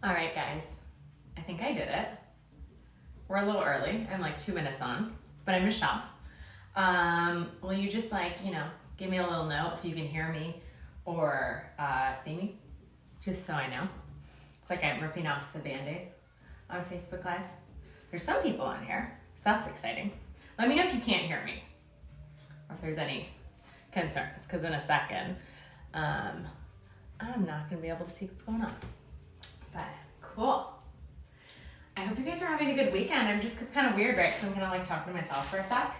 All right, guys, I think I did it. We're a little early. I'm like 2 minutes on, but I'm gonna stop. Will you just give me a little note if you can hear me or see me, just so I know. It's like I'm ripping off the Band-Aid on Facebook Live. There's some people on here, so that's exciting. Let me know if you can't hear me or if there's any concerns, because in a second, I'm not gonna be able to see what's going on. But cool. I hope you guys are having a good weekend. It's kind of weird, right? Because I'm kind of talking to myself for a sec.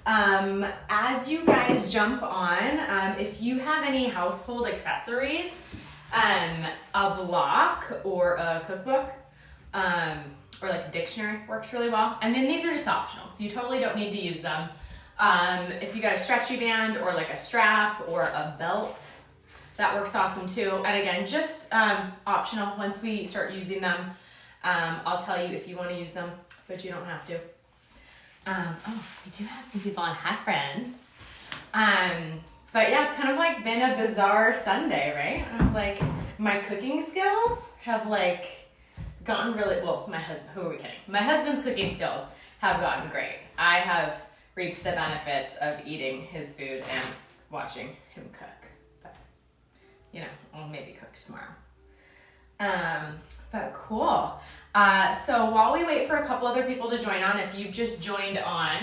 As you guys jump on, if you have any household accessories, a block or a cookbook, or a dictionary works really well. And then these are just optional, so you totally don't need to use them. If you got a stretchy band or a strap or a belt, that works awesome too. And again, just optional. Once we start using them, I'll tell you if you want to use them, but you don't have to. We do have some people on Hi Friends. But yeah, it's kind of been a bizarre Sunday, right? I was like, my cooking skills have gotten really, well, my husband, who are we kidding? My husband's cooking skills have gotten great. I have reaped the benefits of eating his food and watching him cook. But, I'll maybe cook tomorrow. But cool. So while we wait for a couple other people to join on, if you just joined on,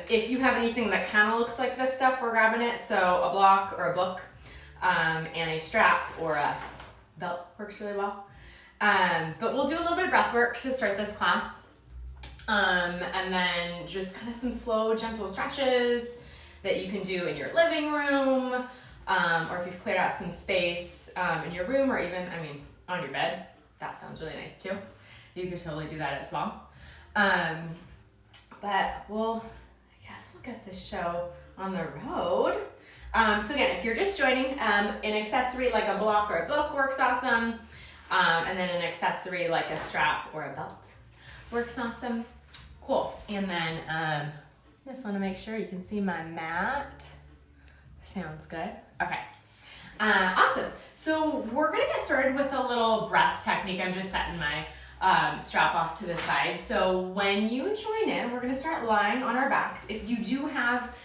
if you have anything that kind of looks like this stuff, we're grabbing it. So a block or a book, and a strap or a belt works really well. But we'll do a little bit of breath work to start this class. And then just kind of some slow, gentle stretches that you can do in your living room, or if you've cleared out some space in your room, or even, on your bed. That sounds really nice too. You could totally do that as well. But I guess we'll get this show on the road. So again, if you're just joining, an accessory like a block or a book works awesome. And then an accessory like a strap or a belt works awesome. Cool. And then just want to make sure you can see my mat. Sounds good. Okay. Awesome. So we're going to get started with a little breath technique. I'm just setting my strap off to the side. So when you join in, we're going to start lying on our backs. If you do have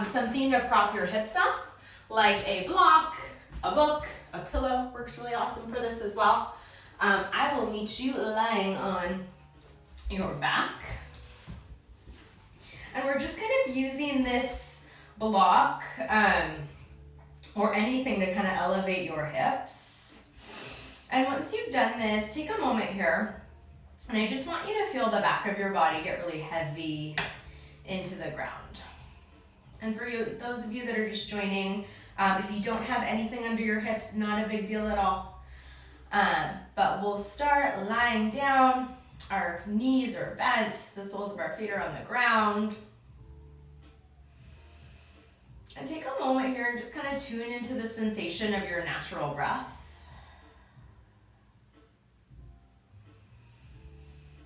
something to prop your hips up, like a block, a book, a pillow works really awesome for this as well. I will meet you lying on your back. And we're just kind of using this block or anything to kind of elevate your hips. And once you've done this, take a moment here. And I just want you to feel the back of your body get really heavy into the ground. And for you, those of you that are just joining, if you don't have anything under your hips, not a big deal at all. But we'll start lying down. Our knees are bent. The soles of our feet are on the ground. And take a moment here and just kind of tune into the sensation of your natural breath.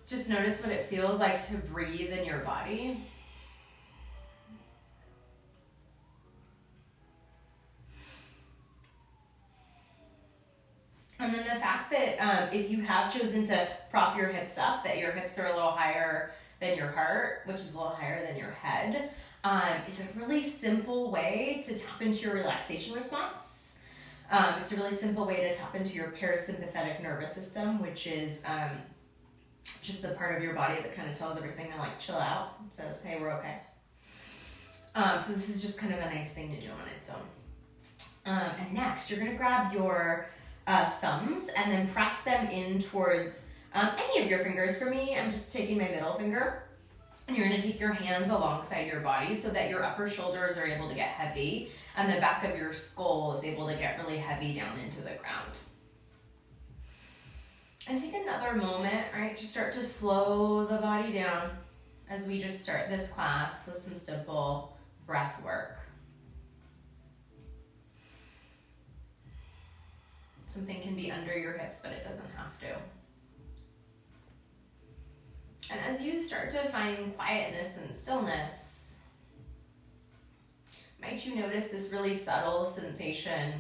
Just notice what it feels like to breathe in your body. And then the fact that if you have chosen to prop your hips up, that your hips are a little higher than your heart, which is a little higher than your head, is a really simple way to tap into your relaxation response. It's a really simple way to tap into your parasympathetic nervous system, which is just the part of your body that kind of tells everything to chill out, says, hey, we're okay. So this is just kind of a nice thing to do on its own. And next, you're gonna grab your thumbs and then press them in towards any of your fingers. For me, I'm just taking my middle finger. And you're going to take your hands alongside your body so that your upper shoulders are able to get heavy and the back of your skull is able to get really heavy down into the ground. And take another moment, right? Just start to slow the body down as we just start this class with some simple breath work. Something can be under your hips, but it doesn't have to. And as you start to find quietness and stillness, might you notice this really subtle sensation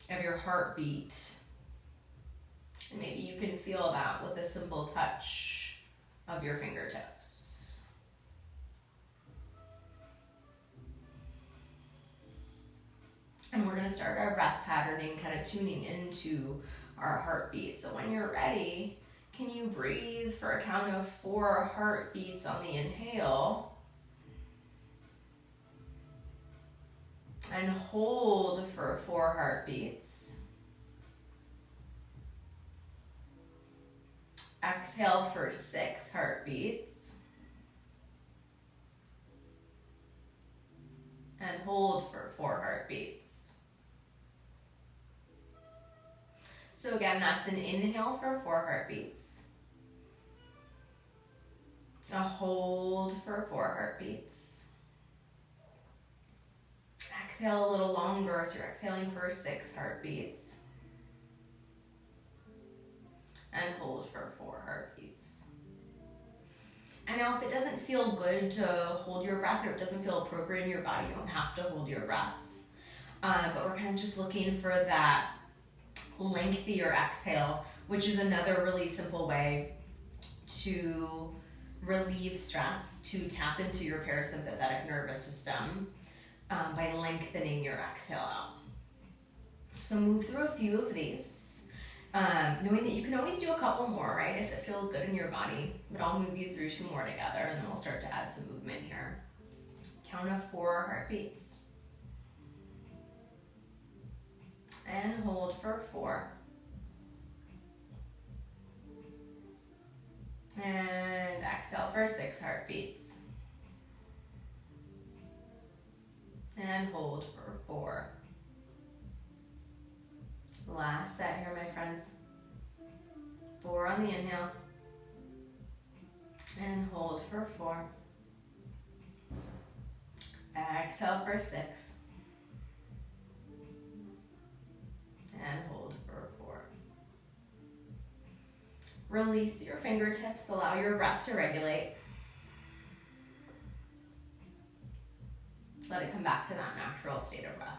of your heartbeat And maybe you can feel that with a simple touch of your fingertips. And we're gonna start our breath patterning, kind of tuning into our heartbeat. So when you're ready, can you breathe for a count of 4 heartbeats on the inhale? And hold for 4 heartbeats. Exhale for 6 heartbeats. And hold for 4 heartbeats. So again, that's an inhale for 4 heartbeats. A hold for 4 heartbeats. Exhale a little longer as you're exhaling for 6 heartbeats. And hold for 4 heartbeats. And now if it doesn't feel good to hold your breath, or it doesn't feel appropriate in your body, you don't have to hold your breath. But we're kind of just looking for that lengthier exhale, which is another really simple way to relieve stress, to tap into your parasympathetic nervous system by lengthening your exhale out. So move through a few of these, knowing that you can always do a couple more, right, if it feels good in your body. But I'll move you through 2 more together, and then we'll start to add some movement here. Count of 4 heartbeats. And hold for 4. And exhale for 6 heartbeats. And hold for 4. Last set here, my friends. 4 on the inhale. And hold for 4. Exhale for 6. And hold for 4. Release your fingertips, allow your breath to regulate. Let it come back to that natural state of breath.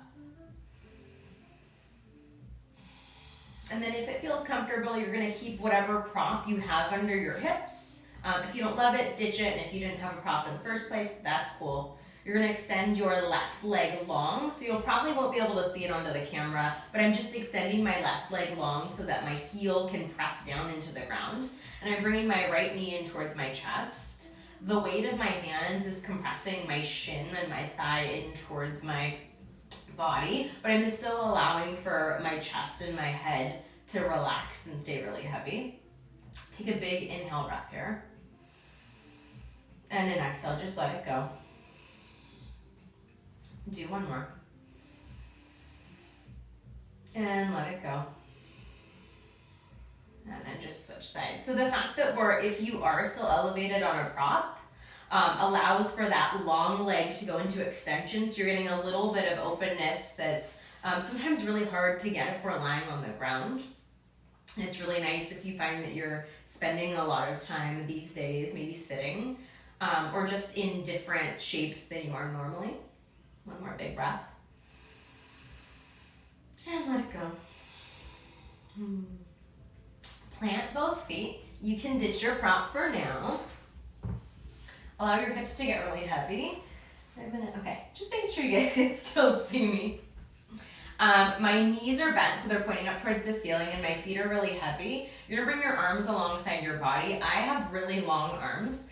And then if it feels comfortable, you're gonna keep whatever prop you have under your hips. If you don't love it, ditch it, and if you didn't have a prop in the first place, that's cool. You're gonna extend your left leg long, so you'll probably won't be able to see it onto the camera, but I'm just extending my left leg long so that my heel can press down into the ground. And I'm bringing my right knee in towards my chest. The weight of my hands is compressing my shin and my thigh in towards my body, but I'm still allowing for my chest and my head to relax and stay really heavy. Take a big inhale breath here. And an exhale, just let it go. Do 1 more. And let it go. And then just switch sides. So the fact that if you are still elevated on a prop, allows for that long leg to go into extension. So you're getting a little bit of openness that's sometimes really hard to get if we're lying on the ground. And it's really nice if you find that you're spending a lot of time these days, maybe sitting, or just in different shapes than you are normally. 1 more big breath. And let it go. Plant both feet. You can ditch your prop for now. Allow your hips to get really heavy. Okay, just making sure you guys can still see me. My knees are bent, so they're pointing up towards the ceiling, and my feet are really heavy. You're gonna bring your arms alongside your body. I have really long arms.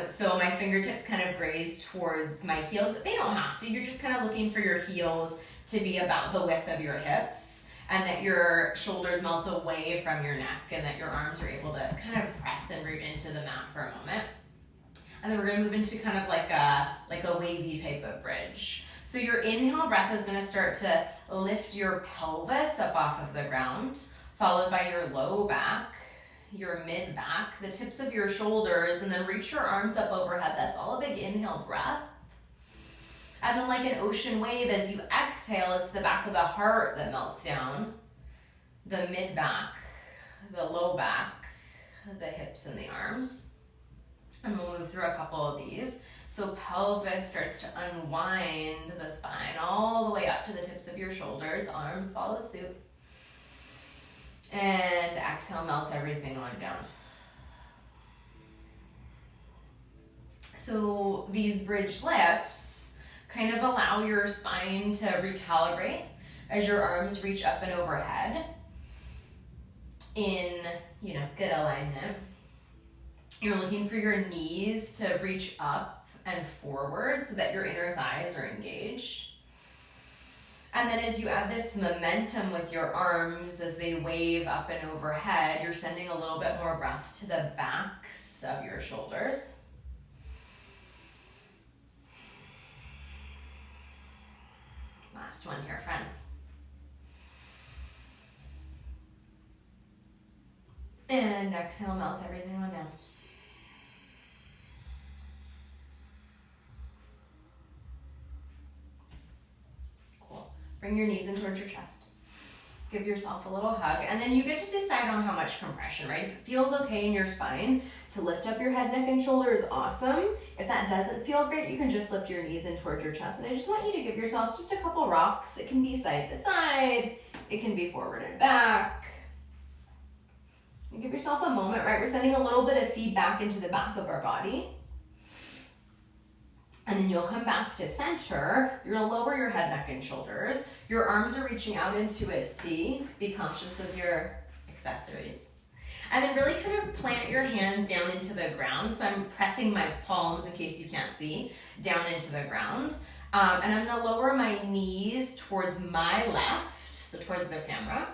So my fingertips kind of graze towards my heels, but they don't have to. You're just kind of looking for your heels to be about the width of your hips, and that your shoulders melt away from your neck, and that your arms are able to kind of press and root into the mat for a moment. And then we're gonna move into kind of like a wavy type of bridge. So your inhale breath is gonna start to lift your pelvis up off of the ground, followed by your low back, your mid back, the tips of your shoulders, and then reach your arms up overhead. That's all a big inhale breath. And then like an ocean wave, as you exhale, it's the back of the heart that melts down, the mid back, the low back, the hips and the arms. And we'll move through a couple of these. So pelvis starts to unwind the spine all the way up to the tips of your shoulders. Arms follow suit. And exhale, melt everything on down. So these bridge lifts kind of allow your spine to recalibrate as your arms reach up and overhead in, good alignment. You're looking for your knees to reach up and forward so that your inner thighs are engaged. And then as you add this momentum with your arms as they wave up and overhead, you're sending a little bit more breath to the backs of your shoulders. Last one here, friends. And exhale, melt everything on down. Cool. Bring your knees in towards your chest. Give yourself a little hug, and then you get to decide on how much compression, right? If it feels okay in your spine to lift up your head, neck, and shoulders, awesome. If that doesn't feel great, you can just lift your knees in towards your chest, and I just want you to give yourself just a couple rocks. It can be side to side, it can be forward and back. You give yourself a moment, right? We're sending a little bit of feedback into the back of our body. And then you'll come back to center. You're gonna lower your head, neck, and shoulders. Your arms are reaching out into a T. Be conscious of your accessories. And then really kind of plant your hands down into the ground. So I'm pressing my palms, in case you can't see, down into the ground. And I'm gonna lower my knees towards my left, so towards the camera.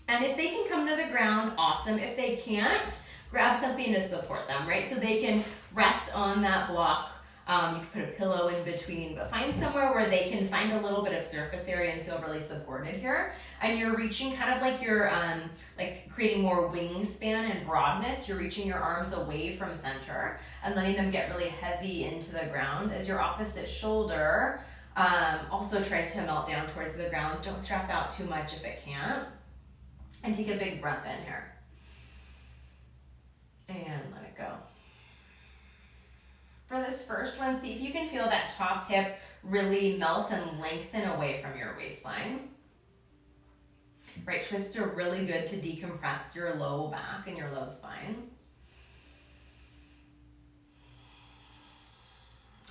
And if they can come to the ground, awesome. If they can't, grab something to support them, right? So they can rest on that block. You can put a pillow in between, but find somewhere where they can find a little bit of surface area and feel really supported here. And you're reaching kind of like you're like creating more wingspan and broadness. You're reaching your arms away from center and letting them get really heavy into the ground as your opposite shoulder also tries to melt down towards the ground. Don't stress out too much if it can't. And take a big breath in here. And let it go. For this first one, see if you can feel that top hip really melt and lengthen away from your waistline. Right, twists are really good to decompress your low back and your low spine.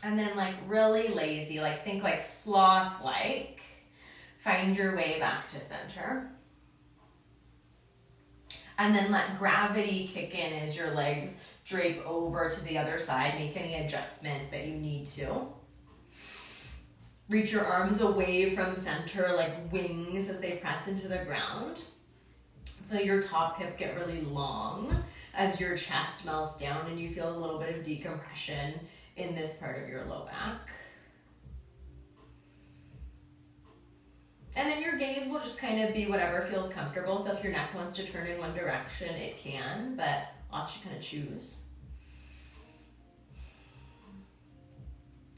And then like really lazy, like think like sloth-like. Find your way back to center. And then let gravity kick in as your legs drape over to the other side. Make any adjustments that you need to. Reach your arms away from center like wings as they press into the ground. Feel your top hip get really long as your chest melts down and you feel a little bit of decompression in this part of your low back. And then your gaze will just kind of be whatever feels comfortable. So if your neck wants to turn in one direction, it can, but I'll let you kind of choose.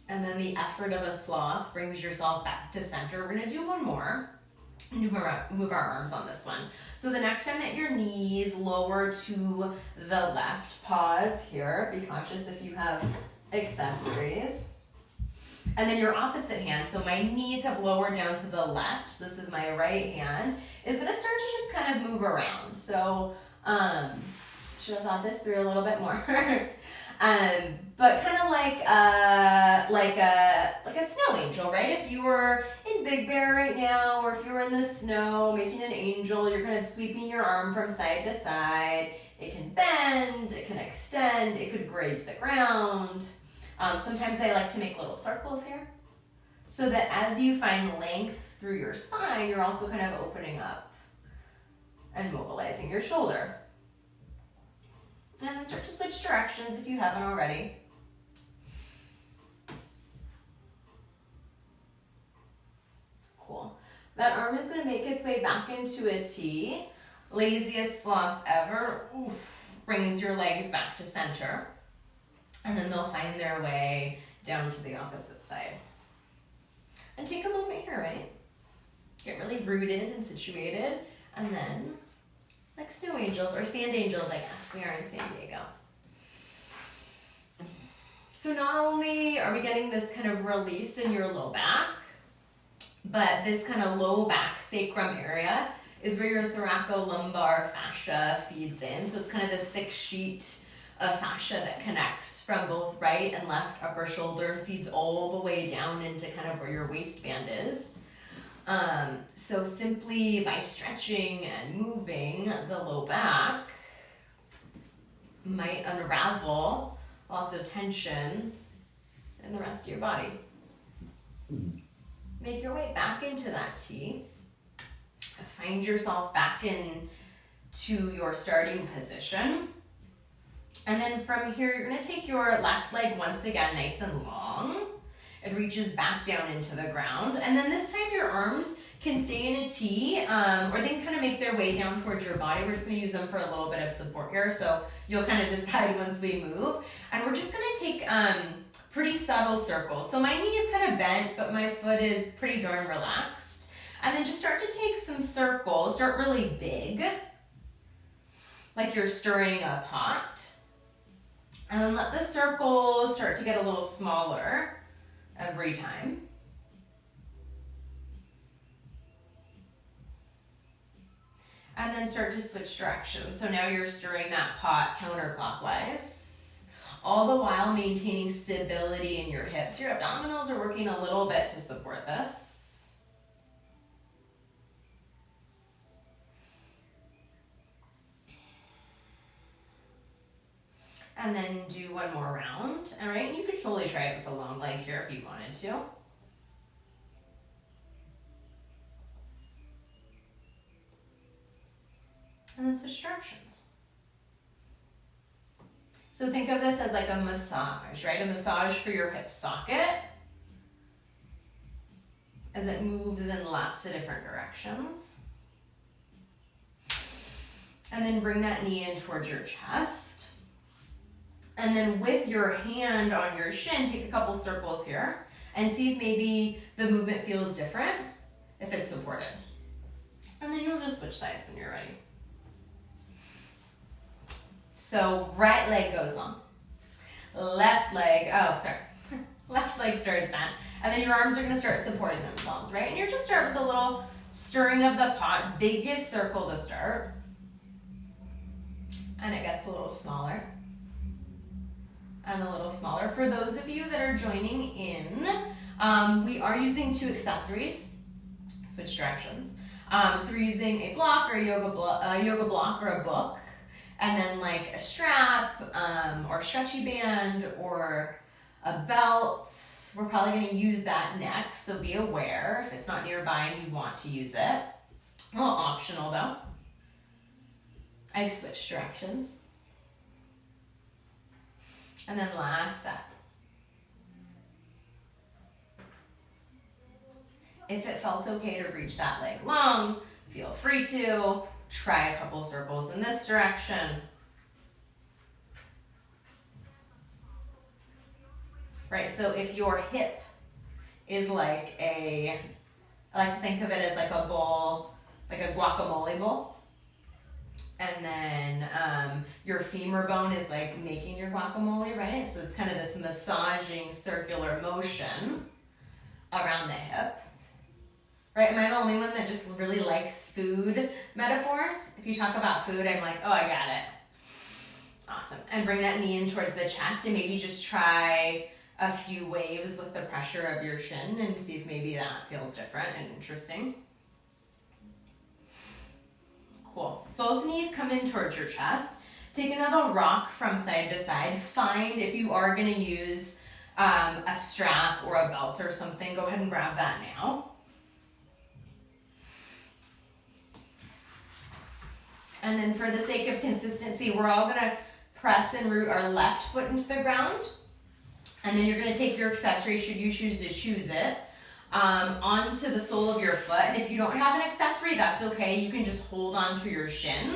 And then the effort of a sloth brings yourself back to center. We're gonna do one more. Move our arms on this one. So the next time that your knees lower to the left, pause here. Be cautious if you have accessories. And then your opposite hand, so my knees have lowered down to the left, so this is my right hand, is gonna start to just kind of move around. So, should have thought this through a little bit more. But kind of like a snow angel, right? If you were in Big Bear right now, or if you were in the snow making an angel, you're kind of sweeping your arm from side to side. It can bend, it can extend, it could graze the ground. Sometimes I like to make little circles here so that as you find length through your spine, you're also kind of opening up and mobilizing your shoulder. And then start to switch directions if you haven't already. Cool. That arm is going to make its way back into a T. Laziest sloth ever. Oof. Brings your legs back to center. And then they'll find their way down to the opposite side. And take a moment here, right? Get really rooted and situated. And then, like snow angels, or sand angels, I guess. We are in San Diego. So not only are we getting this kind of release in your low back, but this kind of low back sacrum area is where your thoracolumbar fascia feeds in. So it's kind of this thick sheet of fascia that connects from both right and left upper shoulder and feeds all the way down into kind of where your waistband is. So simply by stretching and moving the low back might unravel lots of tension in the rest of your body. Make your way back into that T. Find yourself back into your starting position. And then from here, you're gonna take your left leg once again nice and long. It reaches back down into the ground. And then this time your arms can stay in a T, or they can kind of make their way down towards your body. We're just gonna use them for a little bit of support here. So you'll kind of decide once we move. And we're just gonna take pretty subtle circles. So my knee is kind of bent, but my foot is pretty darn relaxed. And then just start to take some circles, start really big, like you're stirring a pot. And then let the circles start to get a little smaller every time. And then start to switch directions. So now you're stirring that pot counterclockwise, all the while maintaining stability in your hips. Your abdominals are working a little bit to support this. And then do one more round, all right? And you could totally try it with a long leg here if you wanted to. And then switch directions. So think of this as like a massage, right? A massage for your hip socket as it moves in lots of different directions. And then bring that knee in towards your chest. And then with your hand on your shin, take a couple circles here and see if maybe the movement feels different, if it's supported. And then you'll just switch sides when you're ready. So right leg goes long. Left leg starts bent. And then your arms are gonna start supporting themselves, right? And you're just start with a little stirring of the pot, biggest circle to start. And it gets a little smaller. And a little smaller. For those of you that are joining in, we are using two accessories. Switch directions. So we're using a block or a yoga block or a book, and then like a strap or a stretchy band or a belt. We're probably going to use that next, so be aware if it's not nearby and you want to use it. A little optional though. I've switched directions. And then last set. If it felt okay to reach that leg long, feel free to. Try a couple circles in this direction. Right, so if your hip is like I like to think of it as like a bowl, like a guacamole bowl. And then your femur bone is like making your guacamole, right? So it's kind of this massaging circular motion around the hip. Right, am I the only one that just really likes food metaphors? If you talk about food, I'm like, oh, I got it. Awesome. And bring that knee in towards the chest and maybe just try a few waves with the pressure of your shin and see if maybe that feels different and interesting. Cool. Both knees come in towards your chest. Take another rock from side to side. Find if you are going to use a strap or a belt or something, go ahead and grab that now. And then for the sake of consistency, we're all going to press and root our left foot into the ground. And then you're going to take your accessory, should you choose to choose it, onto the sole of your foot. And if you don't have an accessory, that's okay. You can just hold onto your shin.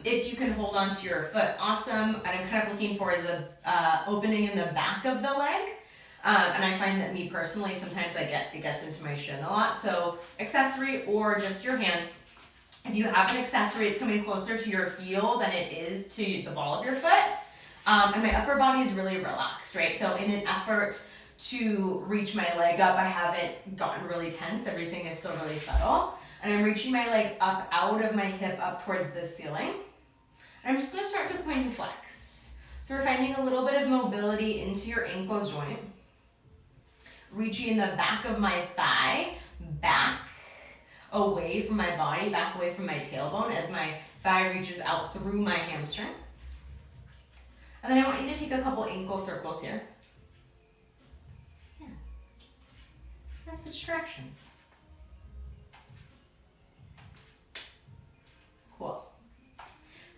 If you can hold onto your foot, awesome. And I'm kind of looking for is a opening in the back of the leg. And I find that me personally, sometimes it gets into my shin a lot. So accessory or just your hands. If you have an accessory, it's coming closer to your heel than it is to the ball of your foot. And my upper body is really relaxed, right? So in an effort to reach my leg up, I haven't gotten really tense. Everything is still really subtle. And I'm reaching my leg up out of my hip up towards the ceiling. And I'm just gonna start to point and flex. So we're finding a little bit of mobility into your ankle joint. Reaching the back of my thigh back away from my body, back away from my tailbone as my thigh reaches out through my hamstring. And then I want you to take a couple ankle circles here. Yeah. And switch directions. Cool.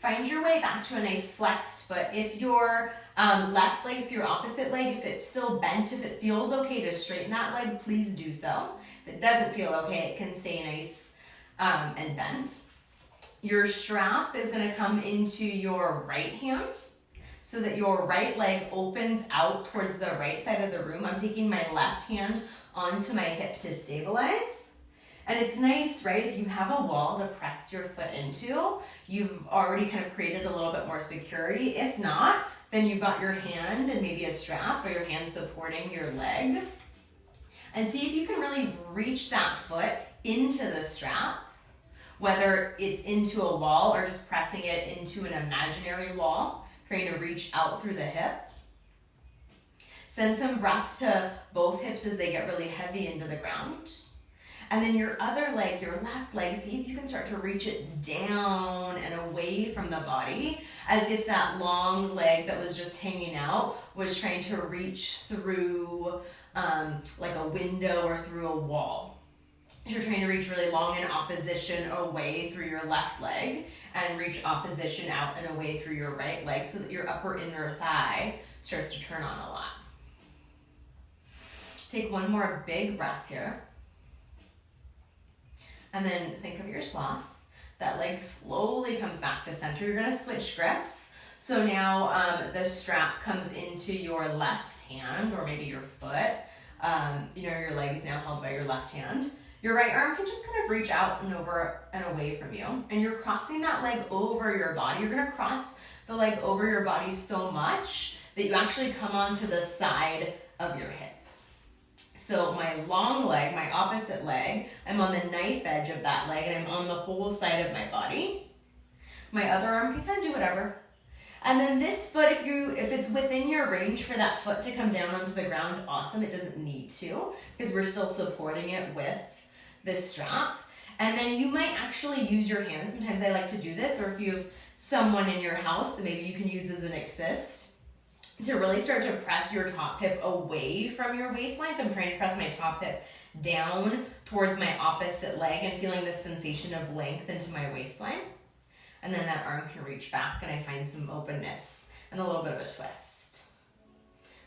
Find your way back to a nice flexed foot. If your left leg, so your opposite leg, if it's still bent, if it feels okay to straighten that leg, please do so. If it doesn't feel okay, it can stay nice and bent. Your strap is going to come into your right hand so that your right leg opens out towards the right side of the room. I'm taking my left hand onto my hip to stabilize. And it's nice, right, if you have a wall to press your foot into, you've already kind of created a little bit more security. If not, then you've got your hand and maybe a strap or your hand supporting your leg. And see if you can really reach that foot into the strap, whether it's into a wall or just pressing it into an imaginary wall, trying to reach out through the hip. Send some breath to both hips as they get really heavy into the ground. And then your other leg, your left leg, see if you can start to reach it down and away from the body, as if that long leg that was just hanging out was trying to reach through like a window or through a wall. You're trying to reach really long in opposition away through your left leg and reach opposition out and away through your right leg so that your upper inner thigh starts to turn on a lot. Take one more big breath here. And then think of your sloth. That leg slowly comes back to center. You're gonna switch grips. So now the strap comes into your left hand or maybe your foot. Your leg is now held by your left hand. Your right arm can just kind of reach out and over and away from you. And you're crossing that leg over your body. You're gonna cross the leg over your body so much that you actually come onto the side of your hip. So my long leg, my opposite leg, I'm on the knife edge of that leg and I'm on the whole side of my body. My other arm can kind of do whatever. And then this foot, if it's within your range for that foot to come down onto the ground, awesome. It doesn't need to because we're still supporting it with this strap. And then you might actually use your hands. Sometimes I like to do this, or if you have someone in your house that maybe you can use as an assist, to really start to press your top hip away from your waistline. So I'm trying to press my top hip down towards my opposite leg and feeling this sensation of length into my waistline. And then that arm can reach back and I find some openness and a little bit of a twist.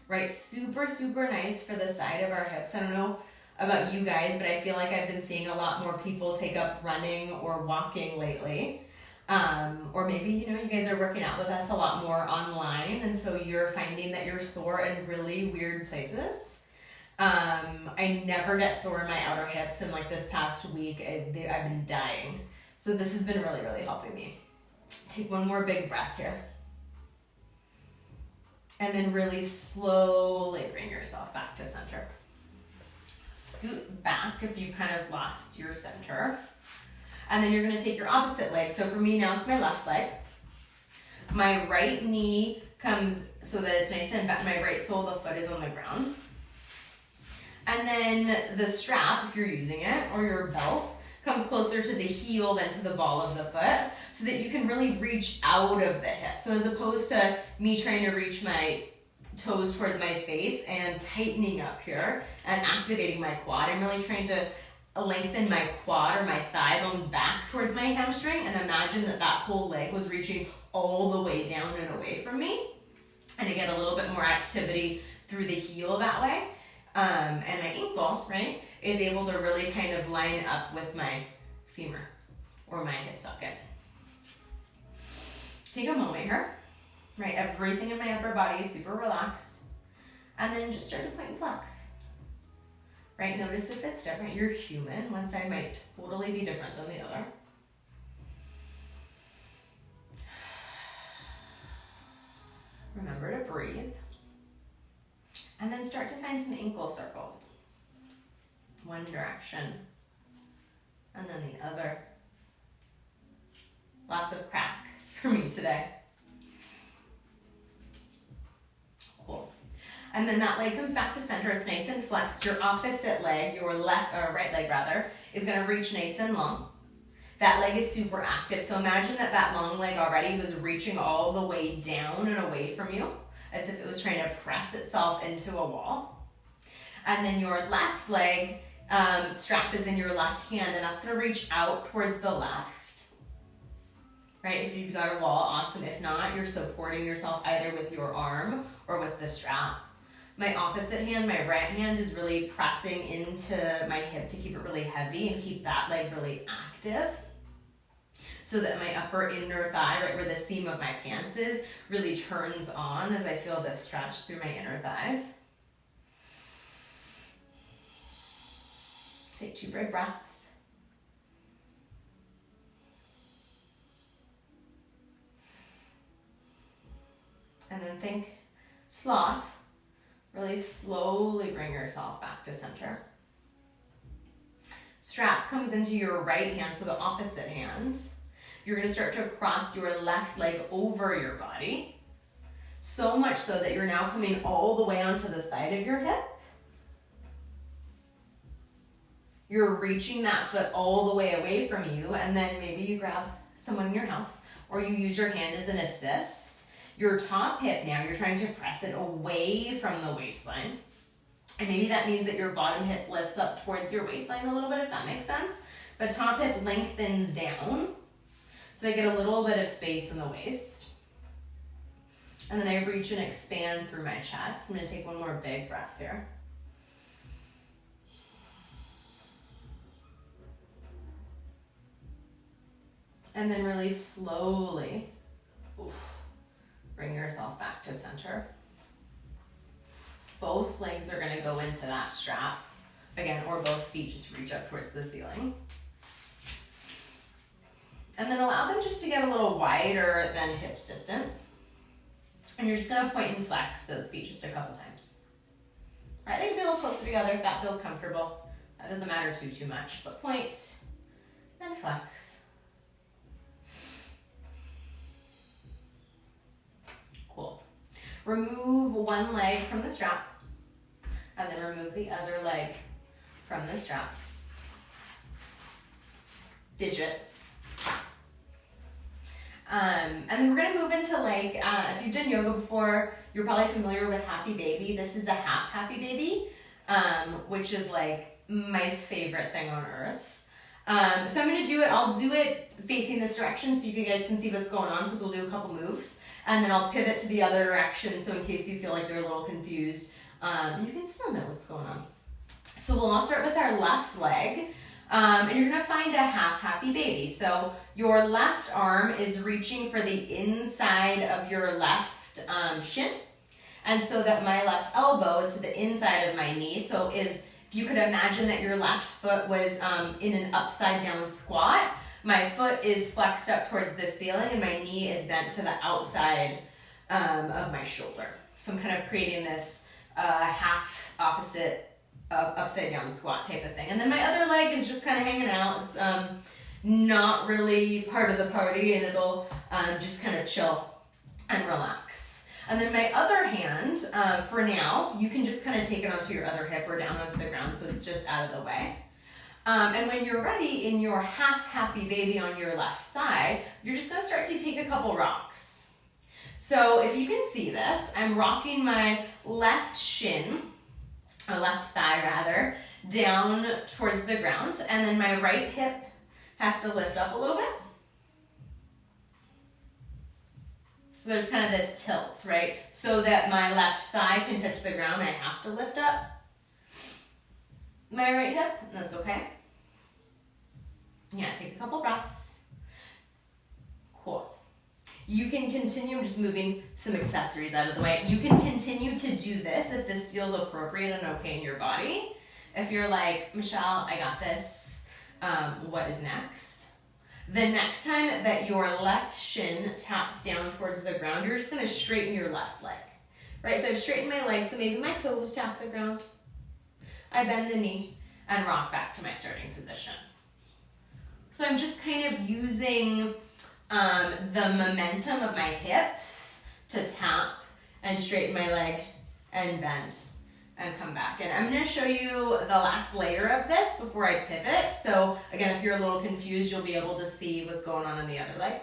Right, super, super nice for the side of our hips. I don't know about you guys, but I feel like I've been seeing a lot more people take up running or walking lately. Or maybe, you guys are working out with us a lot more online, and so you're finding that you're sore in really weird places. I never get sore in my outer hips, and like this past week, I've been dying. So this has been really, really helping me. Take one more big breath here. And then really slowly bring yourself back to center. Scoot back if you've kind of lost your center. And then you're gonna take your opposite leg. So for me now, it's my left leg. My right knee comes so that it's nice and back. My right sole of the foot is on the ground. And then the strap, if you're using it, or your belt, comes closer to the heel than to the ball of the foot so that you can really reach out of the hip. So as opposed to me trying to reach my toes towards my face and tightening up here and activating my quad, I'm really trying to lengthen my quad or my thigh bone back towards my hamstring and imagine that whole leg was reaching all the way down and away from me. And I get a little bit more activity through the heel that way. And my ankle, right, is able to really kind of line up with my femur or my hip socket. Take a moment here, right? Everything in my upper body is super relaxed. And then just start to point and flex. Right, notice if it's different. You're human. One side might totally be different than the other. Remember to breathe. And then start to find some ankle circles. One direction. And then the other. Lots of cracks for me today. Cool. And then that leg comes back to center. It's nice and flexed. Your opposite leg, your right leg rather, is gonna reach nice and long. That leg is super active. So imagine that that long leg already was reaching all the way down and away from you, as if it was trying to press itself into a wall. And then your left leg strap is in your left hand, and that's gonna reach out towards the left. Right, if you've got a wall, awesome. If not, you're supporting yourself either with your arm or with the strap. My opposite hand, my right hand, is really pressing into my hip to keep it really heavy and keep that leg really active, so that my upper inner thigh, right where the seam of my pants is, really turns on as I feel this stretch through my inner thighs. Take 2 big breaths. And then think sloth. Really slowly bring yourself back to center. Strap comes into your right hand, so the opposite hand. You're gonna start to cross your left leg over your body. So much so that you're now coming all the way onto the side of your hip. You're reaching that foot all the way away from you, and then maybe you grab someone in your house, or you use your hand as an assist. Your top hip now, you're trying to press it away from the waistline. And maybe that means that your bottom hip lifts up towards your waistline a little bit, if that makes sense. The top hip lengthens down, so I get a little bit of space in the waist. And then I reach and expand through my chest. I'm gonna take one more big breath here. And then really slowly, bring yourself back to center. Both legs are gonna go into that strap. Again, or both feet just reach up towards the ceiling. And then allow them just to get a little wider than hips distance. And you're just gonna point and flex those feet just a couple times. All right, they can be a little closer together if that feels comfortable. That doesn't matter too much, but point, then flex. Cool. Remove one leg from the strap, and then remove the other leg from the strap. Digit. And then we're gonna move into like, if you've done yoga before, you're probably familiar with Happy Baby. This is a half Happy Baby, which is like my favorite thing on earth. So I'm gonna do it, I'll do it facing this direction so you guys can see what's going on, because we'll do a couple moves. And then I'll pivot to the other direction, so in case you feel like you're a little confused, you can still know what's going on. So we'll all start with our left leg, and you're gonna find a half Happy Baby. So your left arm is reaching for the inside of your left shin, and so that my left elbow is to the inside of my knee. So if you could imagine that your left foot was in an upside down squat, my foot is flexed up towards the ceiling and my knee is bent to the outside of my shoulder. So I'm kind of creating this half opposite upside down squat type of thing. And then my other leg is just kind of hanging out. It's not really part of the party, and it'll just kind of chill and relax. And then my other hand, for now, you can just kind of take it onto your other hip or down onto the ground, so it's just out of the way. And when you're ready, in your half Happy Baby on your left side, you're just gonna start to take a couple rocks. So if you can see this, I'm rocking my left shin, or left thigh rather, down towards the ground, and then my right hip has to lift up a little bit. So there's kind of this tilt, right? So that my left thigh can touch the ground, I have to lift up my right hip, and that's okay. Yeah, take a couple breaths. Cool. You can continue, I'm just moving some accessories out of the way. You can continue to do this if this feels appropriate and okay in your body. If you're like, Michelle, I got this, what is next? The next time that your left shin taps down towards the ground, you're just gonna straighten your left leg, right? So I've straightened my leg, so maybe my toes tap the ground. I bend the knee and rock back to my starting position. So I'm just kind of using the momentum of my hips to tap and straighten my leg and bend and come back. And I'm gonna show you the last layer of this before I pivot. So again, if you're a little confused, you'll be able to see what's going on the other leg.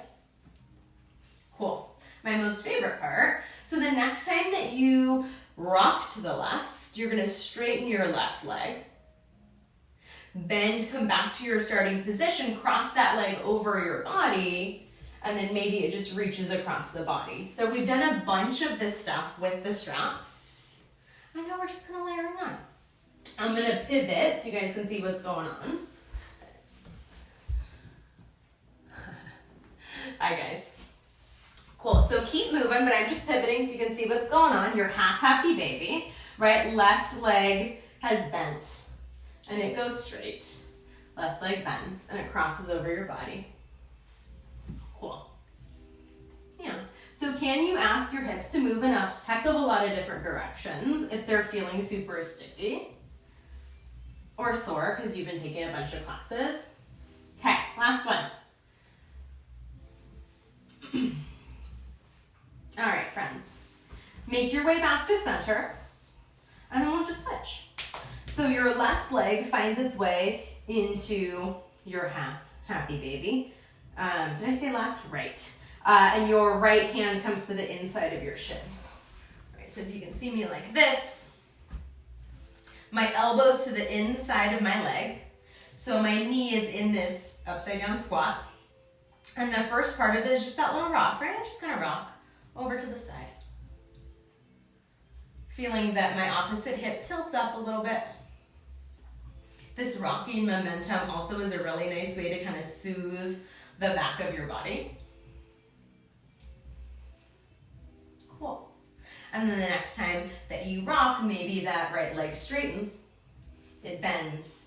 Cool, my most favorite part. So the next time that you rock to the left, you're gonna straighten your left leg, bend, come back to your starting position, cross that leg over your body, and then maybe it just reaches across the body. So we've done a bunch of this stuff with the straps, and now we're just gonna layer them on. I'm gonna pivot so you guys can see what's going on. Hi guys. Cool, so keep moving, but I'm just pivoting so you can see what's going on. Your half happy baby, right? Left leg has bent. And it goes straight. Left leg bends and it crosses over your body. Cool. Yeah. So can you ask your hips to move in a heck of a lot of different directions if they're feeling super sticky or sore because you've been taking a bunch of classes? Okay, last one. All right, friends. Make your way back to center and then we'll just switch. So your left leg finds its way into your half happy baby. Did I say left? Right. And your right hand comes to the inside of your shin. All right, so if you can see me like this, my elbow's to the inside of my leg. So my knee is in this upside down squat. And the first part of it is just that little rock, right? I just kind of rock over to the side. Feeling that my opposite hip tilts up a little bit. This rocking momentum also is a really nice way to kind of soothe the back of your body. Cool. And then the next time that you rock, maybe that right leg straightens, it bends,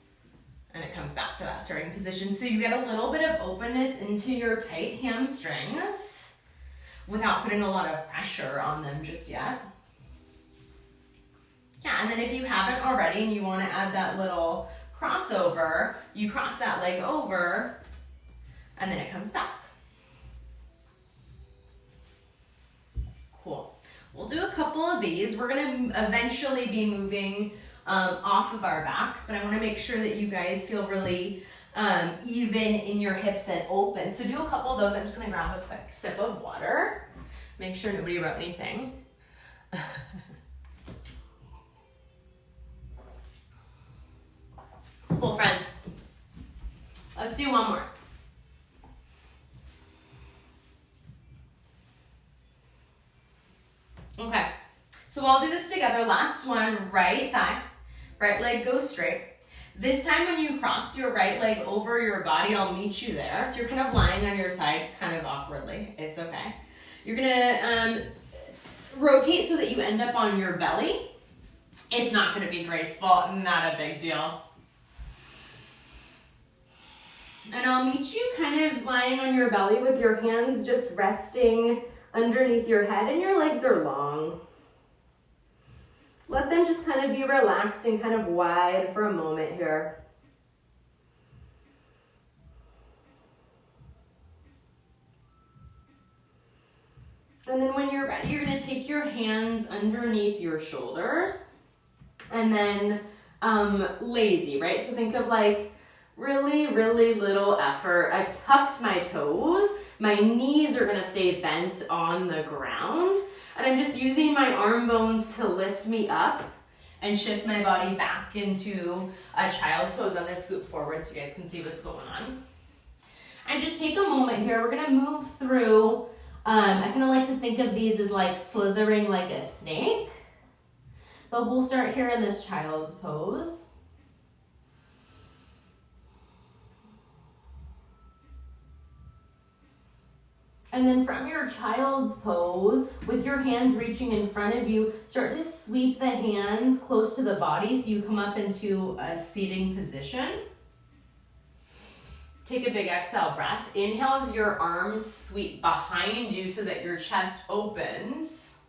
and it comes back to that starting position. So you get a little bit of openness into your tight hamstrings without putting a lot of pressure on them just yet. Yeah, and then if you haven't already and you want to add that little crossover, you cross that leg over and then it comes back. Cool. We'll do a couple of these. We're going to eventually be moving off of our backs, but I want to make sure that you guys feel really even in your hips and open. So do a couple of those. I'm just going to grab a quick sip of water. Make sure nobody wrote anything. Cool, friends. Let's do one more. Okay, so I'll do this together. Last one, right thigh, right leg goes straight. This time when you cross your right leg over your body, I'll meet you there. So you're kind of lying on your side, kind of awkwardly. It's okay. You're gonna rotate so that you end up on your belly. It's not gonna be graceful, not a big deal. And I'll meet you kind of lying on your belly with your hands just resting underneath your head and your legs are long. Let them just kind of be relaxed and kind of wide for a moment here. And then when you're ready, you're going to take your hands underneath your shoulders and then lazy, right? So think of like really, really little effort. I've tucked my toes. My knees are going to stay bent on the ground. And I'm just using my arm bones to lift me up and shift my body back into a child's pose. I'm going to scoot forward so you guys can see what's going on. And just take a moment here. We're going to move through. I kind of like to think of these as like slithering like a snake. But we'll start here in this child's pose. And then from your child's pose, with your hands reaching in front of you, start to sweep the hands close to the body so you come up into a seating position. Take a big exhale breath. Inhale as your arms sweep behind you so that your chest opens.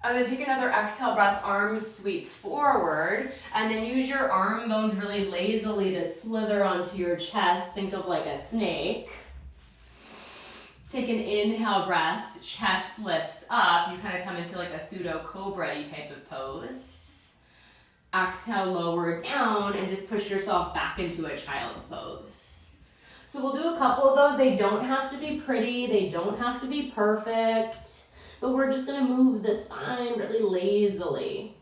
And then take another exhale breath, arms sweep forward, and then use your arm bones really lazily to slither onto your chest. Think of like a snake. Take an inhale breath, chest lifts up. You kind of come into like a pseudo cobra type of pose. Exhale, lower down, and just push yourself back into a child's pose. So we'll do a couple of those. They don't have to be pretty. They don't have to be perfect. But we're just gonna move the spine really lazily.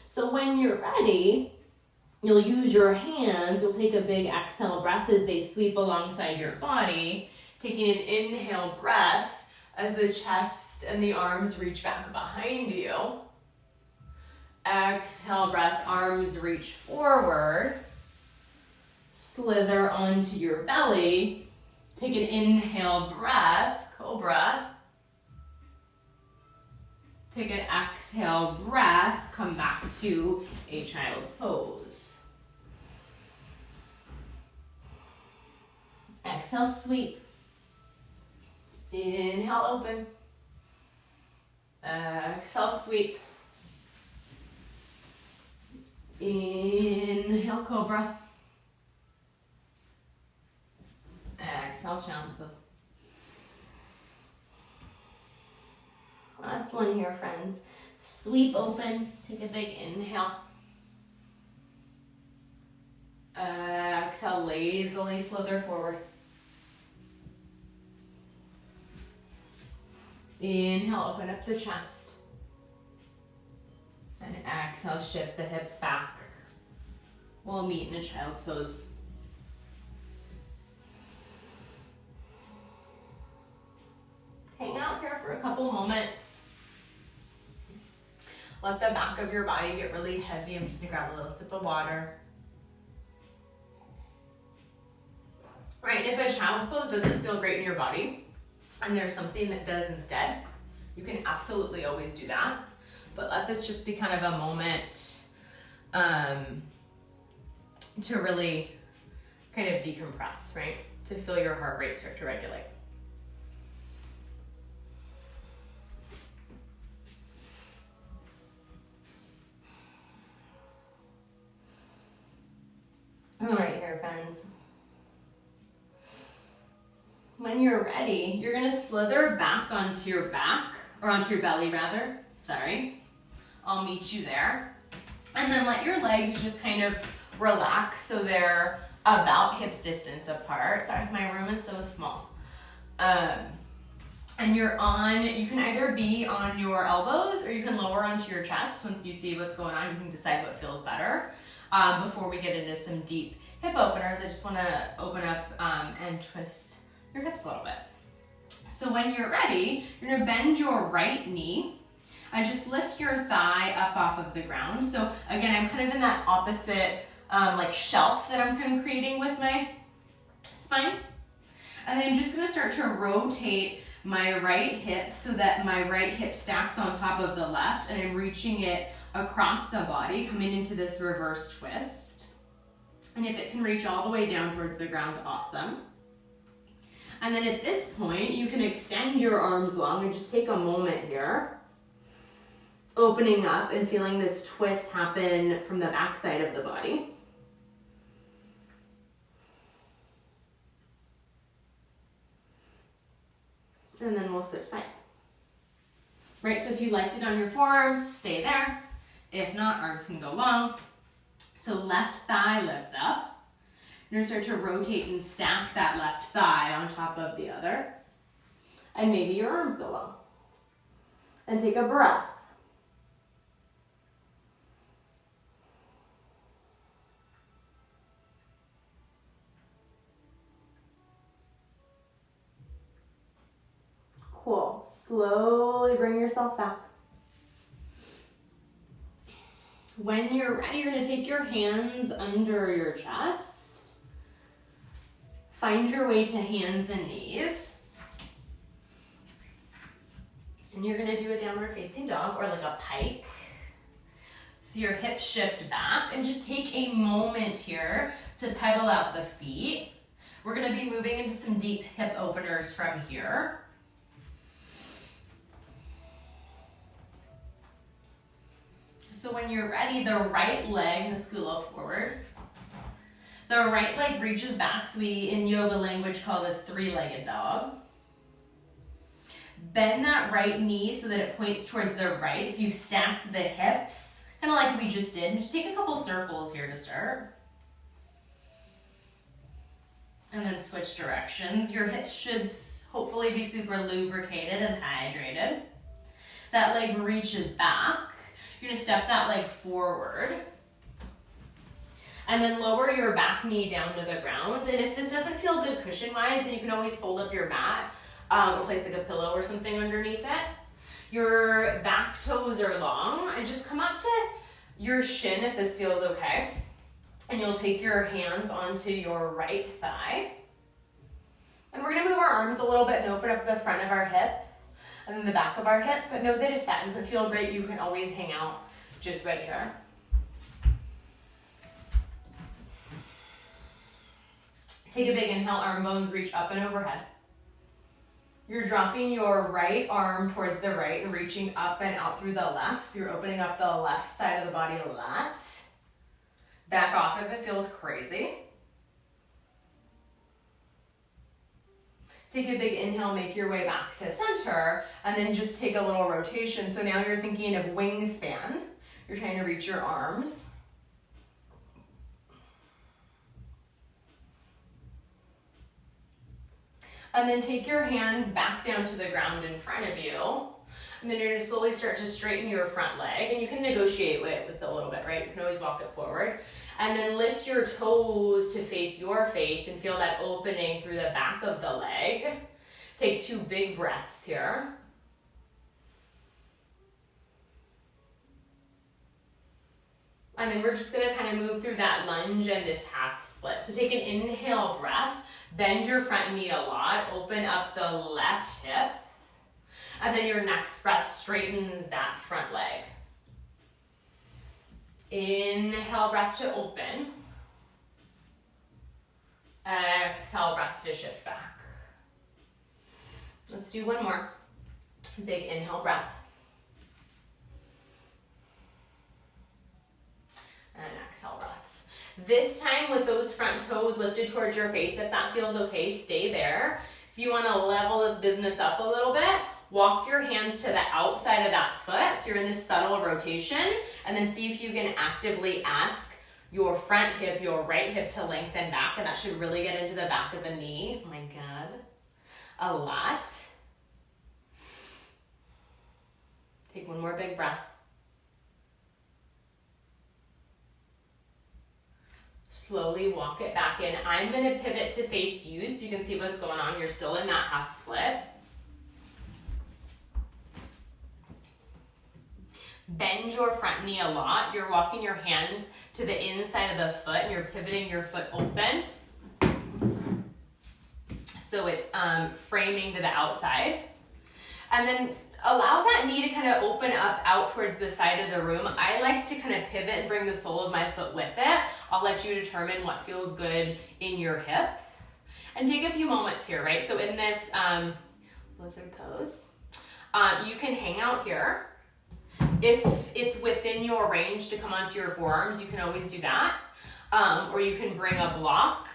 So when you're ready, you'll use your hands. You'll take a big exhale breath as they sweep alongside your body. Taking an inhale breath as the chest and the arms reach back behind you. Exhale breath, arms reach forward. Slither onto your belly. Take an inhale breath, cobra. Take an exhale breath, come back to a child's pose. Exhale, sweep. Inhale, open. Exhale, sweep. Inhale, cobra. Exhale, child's pose. Last one here, friends. Sweep open. Take a big inhale. Exhale, lazily slither forward. Inhale, open up the chest. And exhale, shift the hips back. We'll meet in a child's pose. Hang out here for a couple moments. Let the back of your body get really heavy. I'm just gonna grab a little sip of water. Right, if a child's pose doesn't feel great in your body, and there's something that does instead, you can absolutely always do that. But let this just be kind of a moment to really kind of decompress, right? To feel your heart rate start to regulate. All right, here, friends. When you're ready, you're gonna slither back onto your back, or onto your belly rather, sorry. I'll meet you there. And then let your legs just kind of relax so they're about hips distance apart. Sorry, my room is so small. And you can either be on your elbows or you can lower onto your chest. Once you see what's going on, you can decide what feels better. Before we get into some deep hip openers, I just wanna open up and twist your hips a little bit. So when you're ready, you're gonna bend your right knee and just lift your thigh up off of the ground. So again, I'm kind of in that opposite like shelf that I'm kind of creating with my spine. And then I'm just gonna start to rotate my right hip so that my right hip stacks on top of the left, and I'm reaching it across the body, coming into this reverse twist. And if it can reach all the way down towards the ground, awesome. And then at this point, you can extend your arms long and just take a moment here, opening up and feeling this twist happen from the back side of the body. And then we'll switch sides. Right, so if you liked it on your forearms, stay there. If not, arms can go long. So left thigh lifts up. You're gonna start to rotate and stack that left thigh on top of the other. And maybe your arms go long. And take a breath. Cool. Slowly bring yourself back. When you're ready, you're gonna take your hands under your chest. Find your way to hands and knees. And you're gonna do a downward facing dog or like a pike. So your hips shift back and just take a moment here to pedal out the feet. We're gonna be moving into some deep hip openers from here. So when you're ready, the right leg, musculo forward. The right leg reaches back. So we, in yoga language, call this three-legged dog. Bend that right knee so that it points towards the right. So you've stacked the hips, kind of like we just did. Just take a couple circles here to start. And then switch directions. Your hips should hopefully be super lubricated and hydrated. That leg reaches back. You're gonna step that leg forward. And then lower your back knee down to the ground. And if this doesn't feel good cushion-wise, then you can always fold up your mat or place like a pillow or something underneath it. Your back toes are long, and just come up to your shin if this feels okay. And you'll take your hands onto your right thigh. And we're gonna move our arms a little bit and open up the front of our hip and then the back of our hip. But know that if that doesn't feel great, you can always hang out just right here. Take a big inhale, arm bones reach up and overhead. You're dropping your right arm towards the right and reaching up and out through the left. So you're opening up the left side of the body a lot. Back off if it feels crazy. Take a big inhale, make your way back to center, and then just take a little rotation. So now you're thinking of wingspan. You're trying to reach your arms. And then take your hands back down to the ground in front of you. And then you're gonna slowly start to straighten your front leg. And you can negotiate with it a little bit, right? You can always walk it forward. And then lift your toes to face your face and feel that opening through the back of the leg. Take 2 big breaths here. And then we're just gonna kind of move through that lunge and this half split. So take an inhale breath, bend your front knee a lot, open up the left hip, and then your next breath straightens that front leg. Inhale breath to open. Exhale breath to shift back. Let's do one more. Big inhale breath. And exhale breath. This time with those front toes lifted towards your face, if that feels okay, stay there. If you want to level this business up a little bit, walk your hands to the outside of that foot, so you're in this subtle rotation, and then see if you can actively ask your front hip, your right hip to lengthen back, and that should really get into the back of the knee. Oh my God, a lot. Take one more big breath. Slowly walk it back in. I'm gonna pivot to face you so you can see what's going on. You're still in that half split. Bend your front knee a lot. You're walking your hands to the inside of the foot and you're pivoting your foot open. So it's framing to the outside. And then allow that knee to kind of open up out towards the side of the room. I like to kind of pivot and bring the sole of my foot with it. I'll let you determine what feels good in your hip. And take a few moments here, right? So in this lizard pose, you can hang out here. If it's within your range to come onto your forearms, you can always do that. Or you can bring a block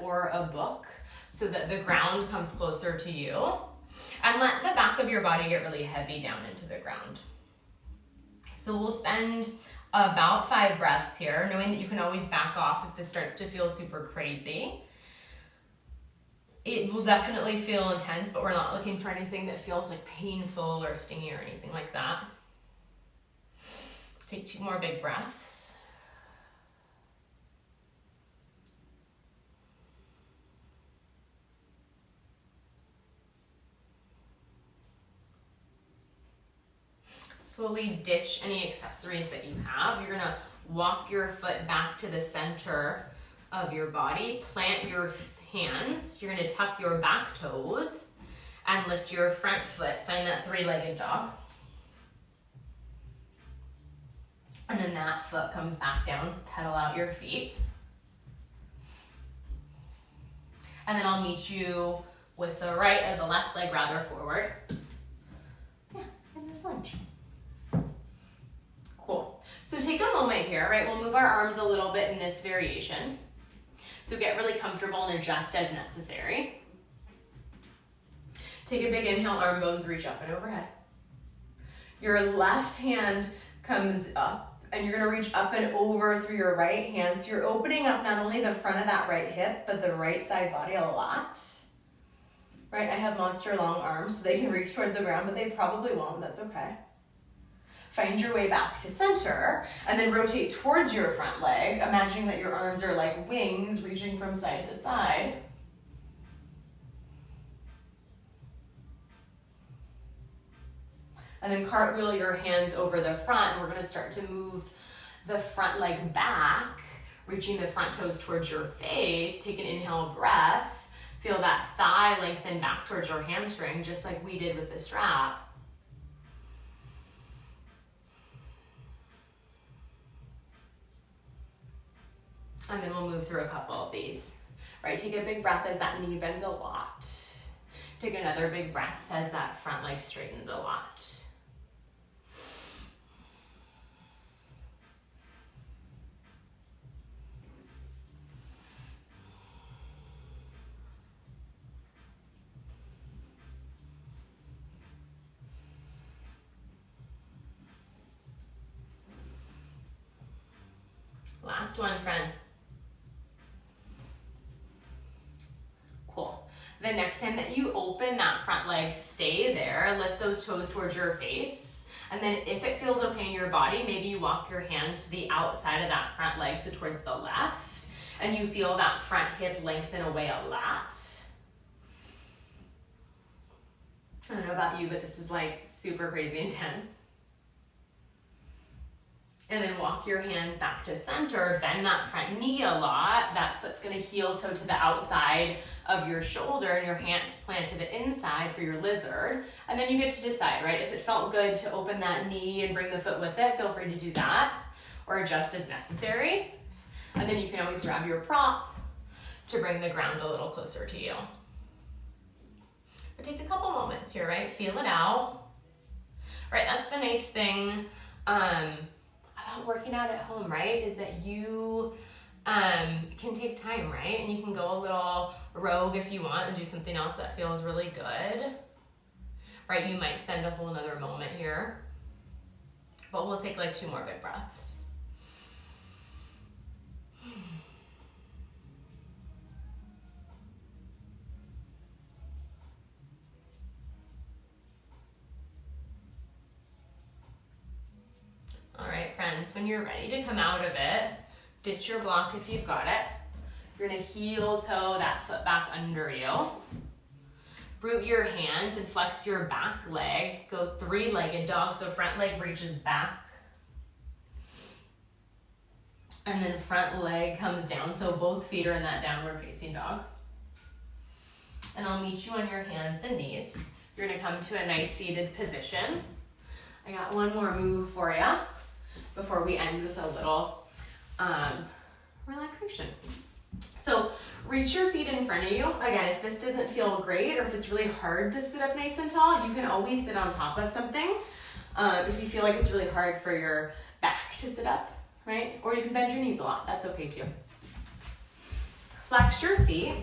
or a book so that the ground comes closer to you. And let the back of your body get really heavy down into the ground. So we'll spend about 5 breaths here, knowing that you can always back off if this starts to feel super crazy. It will definitely feel intense, but we're not looking for anything that feels like painful or stingy or anything like that. Take 2 more big breaths. Slowly ditch any accessories that you have. You're gonna walk your foot back to the center of your body, plant your hands. You're gonna tuck your back toes and lift your front foot. Find that 3-legged dog. And then that foot comes back down, pedal out your feet. And then I'll meet you with the right or the left leg rather forward. Yeah, in this lunge. Cool. So take a moment here, right? We'll move our arms a little bit in this variation. So get really comfortable and adjust as necessary. Take a big inhale, arm bones reach up and overhead. Your left hand comes up and you're gonna reach up and over through your right hand. So you're opening up not only the front of that right hip, but the right side body a lot. Right, I have monster long arms, so they can reach toward the ground, but they probably won't, that's okay. Find your way back to center, and then rotate towards your front leg, imagining that your arms are like wings reaching from side to side. And then cartwheel your hands over the front, and we're gonna start to move the front leg back, reaching the front toes towards your face. Take an inhale breath. Feel that thigh lengthen back towards your hamstring, just like we did with the strap. And then we'll move through a couple of these. Right, take a big breath as that knee bends a lot. Take another big breath as that front leg straightens a lot. Last one, friends. Cool. The next time that you open that front leg, stay there, lift those toes towards your face. And then if it feels okay in your body, maybe you walk your hands to the outside of that front leg, so towards the left, and you feel that front hip lengthen away a lot. I don't know about you, but this is like super crazy intense. And then walk your hands back to center, bend that front knee a lot. That foot's gonna heel toe to the outside of your shoulder and your hands plant to the inside for your lizard. And then you get to decide, right? If it felt good to open that knee and bring the foot with it, feel free to do that or adjust as necessary. And then you can always grab your prop to bring the ground a little closer to you. But take a couple moments here, right? Feel it out. Right, that's the nice thing about working out at home, right, is that you can take time, right? And you can go a little rogue if you want and do something else that feels really good, right? You might spend a whole nother moment here, but we'll take like 2 more big breaths. All right, friends, when you're ready to come out of it, ditch your block if you've got it. You're gonna heel toe that foot back under you. Root your hands and flex your back leg. Go 3-legged dog, so front leg reaches back. And then front leg comes down, so both feet are in that downward facing dog. And I'll meet you on your hands and knees. You're gonna come to a nice seated position. I got one more move for you before we end with a little relaxation. So reach your feet in front of you. Again, if this doesn't feel great or if it's really hard to sit up nice and tall, you can always sit on top of something if you feel like it's really hard for your back to sit up, right? Or you can bend your knees a lot. That's okay too. Flex your feet.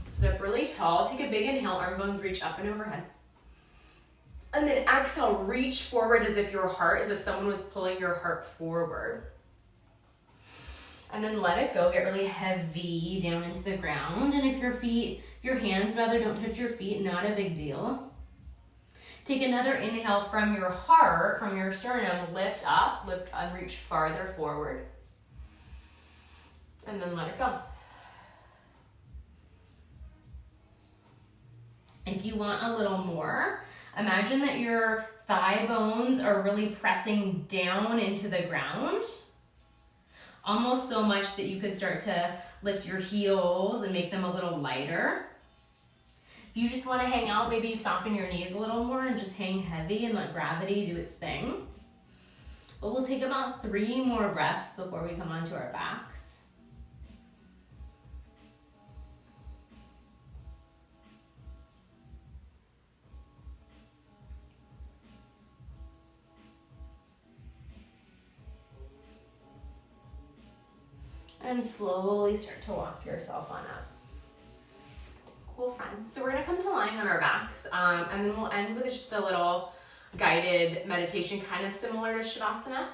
Sit up really tall. Take a big inhale. Arm bones reach up and overhead. And then exhale, reach forward as if someone was pulling your heart forward. And then let it go, get really heavy down into the ground. And if your hands don't touch your feet, not a big deal. Take another inhale from your heart, from your sternum, lift up, and reach farther forward. And then let it go. If you want a little more, imagine that your thigh bones are really pressing down into the ground, almost so much that you could start to lift your heels and make them a little lighter. If you just want to hang out, maybe you soften your knees a little more and just hang heavy and let gravity do its thing. But we'll take about 3 more breaths before we come onto our backs. And slowly start to walk yourself on up. Cool, friends. So we're gonna come to lying on our backs, and then we'll end with just a little guided meditation, kind of similar to Shavasana.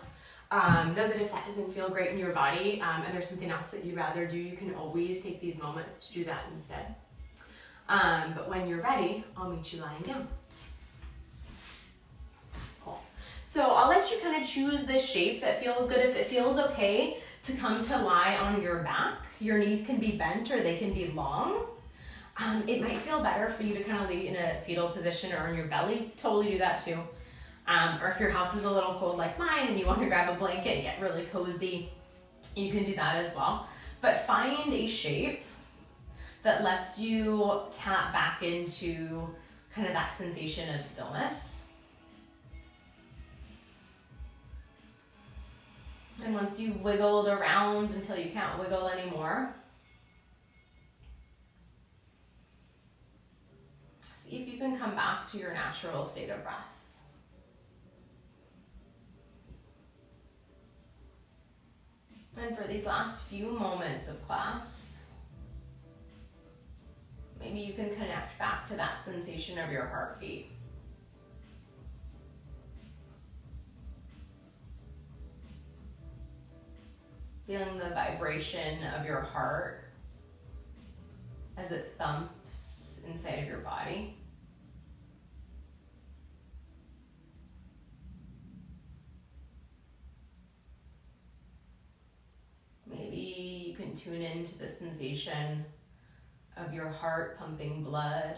Know that if that doesn't feel great in your body, and there's something else that you'd rather do, you can always take these moments to do that instead. But when you're ready, I'll meet you lying down. Cool. So I'll let you kind of choose this shape that feels good. If it feels okay to come to lie on your back, your knees can be bent or they can be long. It might feel better for you to kind of lay in a fetal position or on your belly. Totally do that too. Or if your house is a little cold like mine and you want to grab a blanket and get really cozy, you can do that as well. But find a shape that lets you tap back into kind of that sensation of stillness. And once you've wiggled around until you can't wiggle anymore, see if you can come back to your natural state of breath. And for these last few moments of class, maybe you can connect back to that sensation of your heartbeat. Feeling the vibration of your heart as it thumps inside of your body. Maybe you can tune into the sensation of your heart pumping blood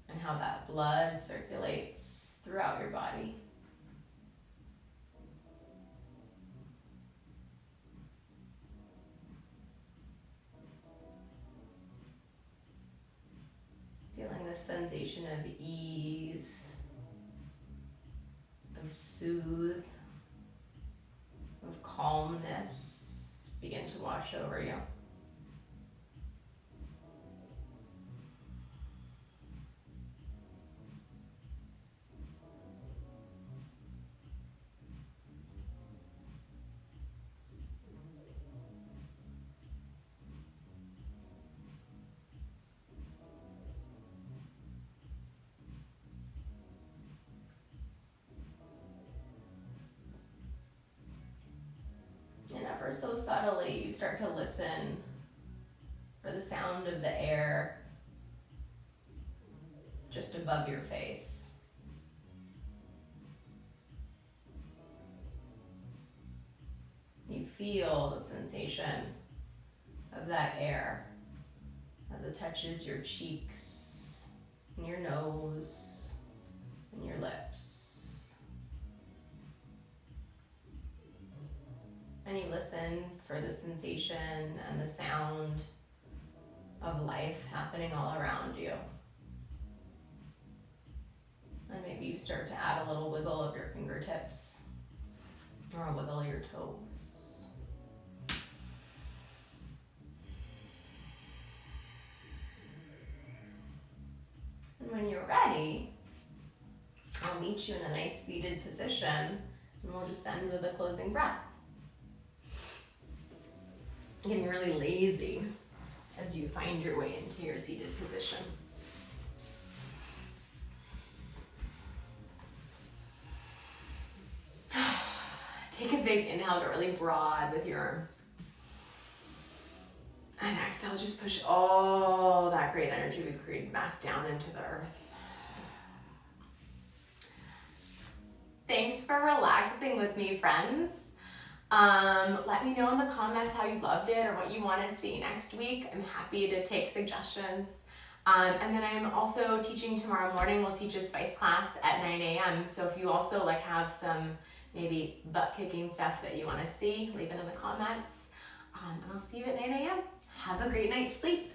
and how that blood circulates throughout your body. Feeling this sensation of ease, of soothe, of calmness begin to wash over you. And ever so subtly, you start to listen for the sound of the air just above your face. You feel the sensation of that air as it touches your cheeks and your nose and your lips. And you listen for the sensation and the sound of life happening all around you. And maybe you start to add a little wiggle of your fingertips or a wiggle of your toes. And when you're ready, I'll meet you in a nice seated position and we'll just end with a closing breath. Getting really lazy as you find your way into your seated position. Take a big inhale, get really broad with your arms. And exhale, just push all that great energy we've created back down into the earth. Thanks for relaxing with me, friends. Let me know in the comments how you loved it or what you want to see next week. I'm happy to take suggestions. And then I'm also teaching tomorrow morning. We'll teach a spice class at 9 a.m. So if you also have some maybe butt-kicking stuff that you want to see, leave it in the comments. And I'll see you at 9 a.m. Have a great night's sleep.